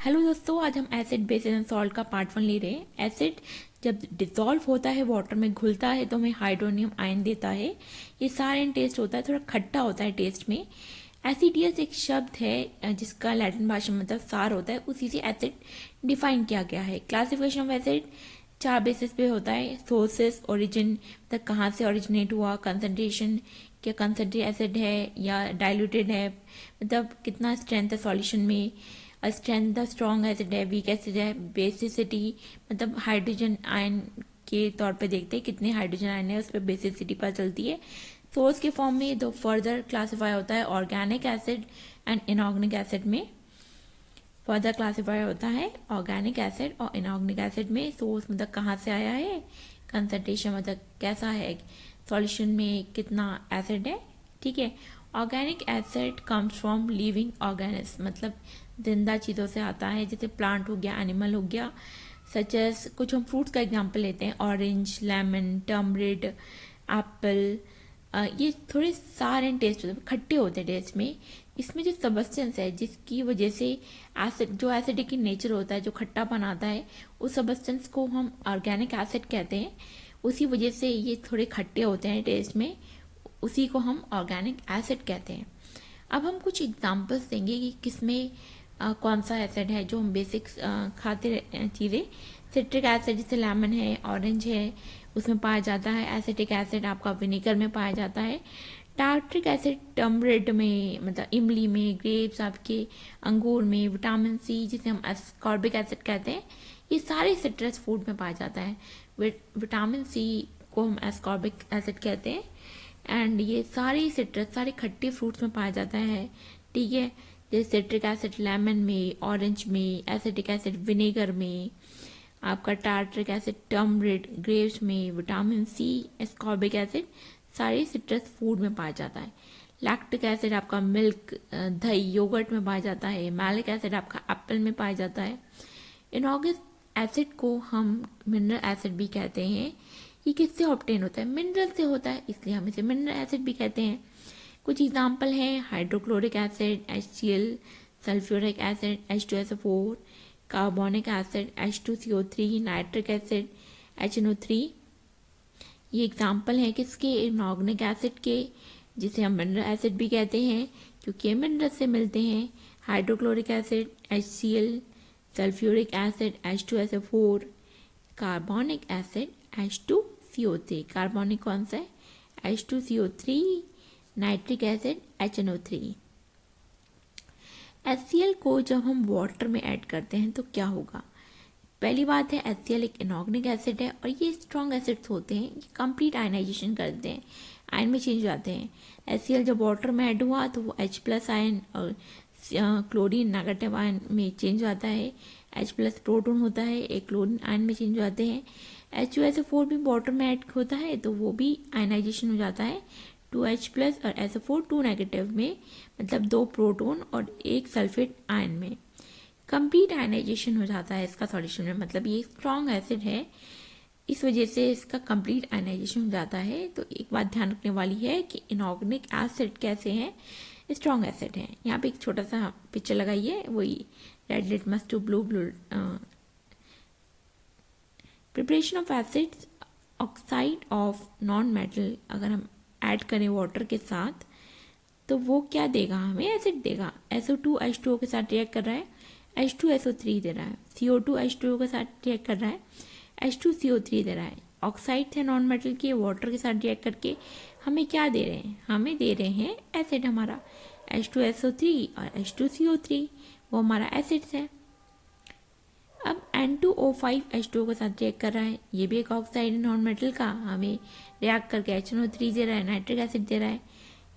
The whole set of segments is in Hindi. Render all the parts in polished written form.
हेलो दोस्तों, आज हम एसिड बेसिस एंड सॉल्ट का पार्ट 1 ले रहे हैं। एसिड जब डिसॉल्व होता है, वाटर में घुलता है तो हमें हाइड्रोनियम आयन देता है। ये सार एंड टेस्ट होता है, थोड़ा खट्टा होता है टेस्ट में। एसिडियस एक शब्द है जिसका लैटिन भाषा में मतलब सार होता है, उसी से एसिड डिफाइन किया गया है। क्लासिफिकेशन ऑफ एसिड 4 बेसिस पे होता है। सोर्सेस, ओरिजिन मतलब कहाँ से ओरिजिनेट हुआ, कंसंट्रेशन क्या कंसंट्रेट एसिड है या डाइल्यूटेड है, मतलब कितना स्ट्रेंथ है सॉल्यूशन में, स्ट्रेंथ द स्ट्रॉन्ग एसिड है, वीक एसिड है, बेसिसिटी मतलब हाइड्रोजन आयन के तौर पे देखते हैं कितने हाइड्रोजन आयन है, उस पर बेसिसिटी पता चलती है। सोर्स के फॉर्म में दो फर्दर क्लासीफाई होता है organic acid and inorganic acid में। फर्दर क्लासीफाई होता है ऑर्गेनिक एसिड और इनऑर्गेनिक एसिड में। सोर्स मतलब कहाँ से आया है, कंसंट्रेशन मतलब कैसा है, सॉल्यूशन में कितना एसिड है, ठीक है। Organic acid comes from living organism मतलब जिंदा चीज़ों से आता है, जैसे प्लांट हो गया, एनिमल हो गया। सच एज कुछ हम फ्रूट्स का एग्जांपल लेते हैं, ऑरेंज, लेमन, टर्मरिड, एप्पल। ये थोड़े सार एंड टेस्ट होते हैं, खट्टे होते हैं टेस्ट में। इसमें जो सबस्टेंस है जिसकी वजह से एसिड जो एसिडिक की नेचर होता है, जो खट्टापन आता है, उस सबस्टेंस को हम ऑर्गेनिक एसिड कहते हैं। उसी वजह से ये थोड़े खट्टे होते हैं टेस्ट में, उसी को हम ऑर्गेनिक एसिड कहते हैं। अब हम कुछ एग्जांपल्स देंगे कि किसमें कौन सा एसिड है जो हम बेसिक खाते चीज़ें। सिट्रिक एसिड जैसे लेमन है, ऑरेंज है, उसमें पाया जाता है। एसिटिक एसिड आपका विनेगर में पाया जाता है। टार्ट्रिक एसिड टर्मरिड में मतलब इमली में, ग्रेप्स आपके अंगूर में, विटामिन सी जिसे हम एस्कॉर्बिक एसिड कहते हैं, ये सारे सिट्रस फूड में पाया जाता है। विटामिन सी को हम एस्कॉर्बिक एसिड कहते हैं। एंड ये सारे सिट्रस सारे खट्टे फ्रूट्स में पाया जाता है, ठीक है। जैसे सिट्रिक एसिड लेमन में, ऑरेंज में, एसिटिक एसिड विनेगर में, आपका टार्ट्रिक एसिड टर्मरिड ग्रेप्स में, विटामिन सी, एस्कॉर्बिक एसिड सारे सिट्रस फूड में पाया जाता है। लैक्टिक एसिड आपका मिल्क, दही, योगर्ट में पाया जाता है। मैलिक एसिड आपका एप्पल में पाया जाता है। इनऑर्गेनिक एसिड को हम मिनरल एसिड भी कहते हैं। ये किससे ऑब्टेन होता है, मिनरल से होता है, इसलिए हम इसे मिनरल एसिड भी कहते हैं। कुछ एग्जाम्पल हैं hydrochloric acid HCl, sulphuric acid H2SO4, carbonic acid H2CO3, nitric acid HNO3। ये एग्जाम्पल हैं किसके, इनऑर्गेनिक एसिड के, जिसे हम मिनरल एसिड भी कहते हैं क्योंकि ये मिनरल से मिलते हैं। Hydrochloric acid HCl, sulphuric acid H2SO4, carbonic acid H2CO3। Carbonic कौन सा है, H2CO3, nitric acid HNO3। HCl को जब हम वाटर में ऐड करते हैं तो क्या होगा, पहली बात है HCl एक इनऑर्गेनिक एसिड है और ये स्ट्रॉन्ग एसिड्स होते हैं, ये कंप्लीट आयनाइजेशन करते हैं, आयन में चेंज हो जाते हैं। HCl जब वाटर में ऐड हुआ तो वो H+ आयन और क्लोरीन नेगेटिव आयन में चेंज हो जाता है। H+ प्रोटॉन होता है, एक क्लोरीन आयन में चेंज हो जाते हैं। H2SO4 भी वाटर में ऐड होता है तो वो भी आयनाइजेशन हो जाता है 2H+ और SO4 2 नेगेटिव में, मतलब 2 प्रोटॉन और 1 सल्फेट आयन में। कंप्लीट आयनाइजेशन हो जाता है इसका सॉल्यूशन में, मतलब ये स्ट्रॉन्ग एसिड है, इस वजह से इसका कंप्लीट आयनाइजेशन हो जाता है। तो एक बात ध्यान रखने वाली है कि इनऑर्गेनिक एसिड कैसे हैं, स्ट्रॉन्ग एसिड है। यहाँ पे एक छोटा सा पिक्चर लगाइए, वही red litmus to blue preparation of acids. Oxide of non metal अगर हम ऐड करें वाटर के साथ तो वो क्या देगा, हमें एसिड देगा। SO2 H2O के साथ रिएक्ट कर रहा है, H2SO3 दे रहा है। CO2 H2O के साथ रिएक्ट कर रहा है, H2CO3 दे रहा है। ऑक्साइड थे नॉन मेटल के, वाटर के साथ रिएक्ट करके हमें क्या दे रहे हैं, हमें दे रहे हैं एसिड हमारा H2SO3 और H2CO3, वो हमारा एसिड्स है। अब N2O5 H2O के साथ रिएक्ट कर रहा है, ये भी एक ऑक्साइड है नॉन मेटल का, हमें रिएक्ट करके HNO3 दे रहा है, नाइट्रिक एसिड दे रहा है।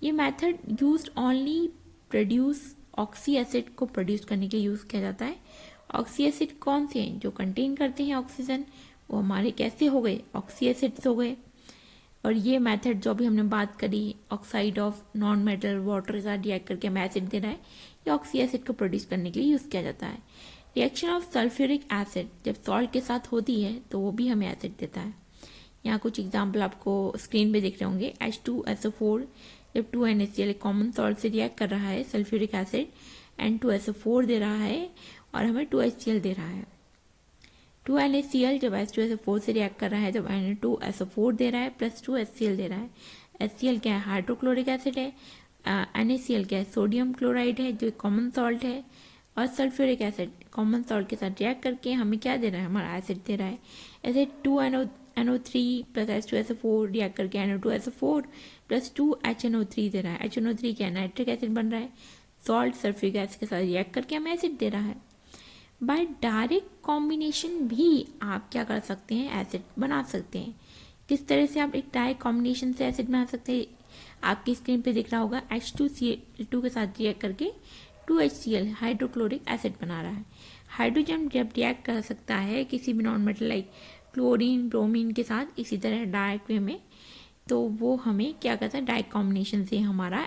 ये method used only produce oxy acid को प्रोड्यूस करने के लिए यूज़ किया जाता है। ऑक्सी एसिड कौन से हैं, जो कंटेन करते हैं ऑक्सीजन, वो हमारे कैसे हो गए, ऑक्सी एसिड्स हो गए। और ये मेथड जो भी हमने बात करी, oxide of non metal water के साथ रिएक्ट करके हमें एसिड दे रहा है, ये ऑक्सी एसिड को प्रोड्यूस करने के लिए यूज़ किया जाता है। रिएक्शन ऑफ सल्फ्यूरिक एसिड जब सॉल्ट के साथ होती है तो वो भी हमें एसिड देता है। यहाँ कुछ एग्जाम्पल आपको स्क्रीन पे दिख रहे होंगे। H2SO4 जब 2NaCl कॉमन सॉल्ट से रिएक्ट कर रहा है, सल्फ्यूरिक एसिड N2SO4 दे रहा है, और हमें 2HCl दे रहा है। 2NaCl जब H2SO4 से रिएक्ट कर रहा है जब Na2SO4 दे रहा है प्लस 2HCl दे रहा है। HCl क्या है, हाइड्रोक्लोरिक एसिड है। NaCl क्या है, सोडियम क्लोराइड है जो कॉमन सॉल्ट है। और सल्फ्यूरिक एसिड कॉमन सॉल्ट के साथ रिएक्ट करके हमें क्या दे रहा है, हमारा एसिड दे रहा है। ऐसे 2NO3 प्लस H2SO4 रिएक्ट करके Na2SO4 प्लस 2HNO3 दे रहा है। HNO3 क्या है, नाइट्रिक एसिड बन रहा है। सॉल्ट सल्फ्यूरिक एसिड के साथ रिएक्ट करके हमें एसिड दे रहा है। बाय डायरेक्ट कॉम्बिनेशन भी आप क्या कर सकते हैं, एसिड बना सकते हैं। किस तरह से आप एक डायरेक्ट कॉम्बिनेशन से एसिड बना सकते हैं, आपकी स्क्रीन पे दिख रहा होगा। H2Cl2 के साथ रिएक्ट करके 2HCl हाइड्रोक्लोरिक एसिड बना रहा है। हाइड्रोजन जब रिएक्ट कर सकता है किसी भी non metal like chlorine bromine के साथ इसी तरह डायरेक्ट वे में, तो वो हमें क्या करता है, डायरेक्ट कॉम्बिनेशन से हमारा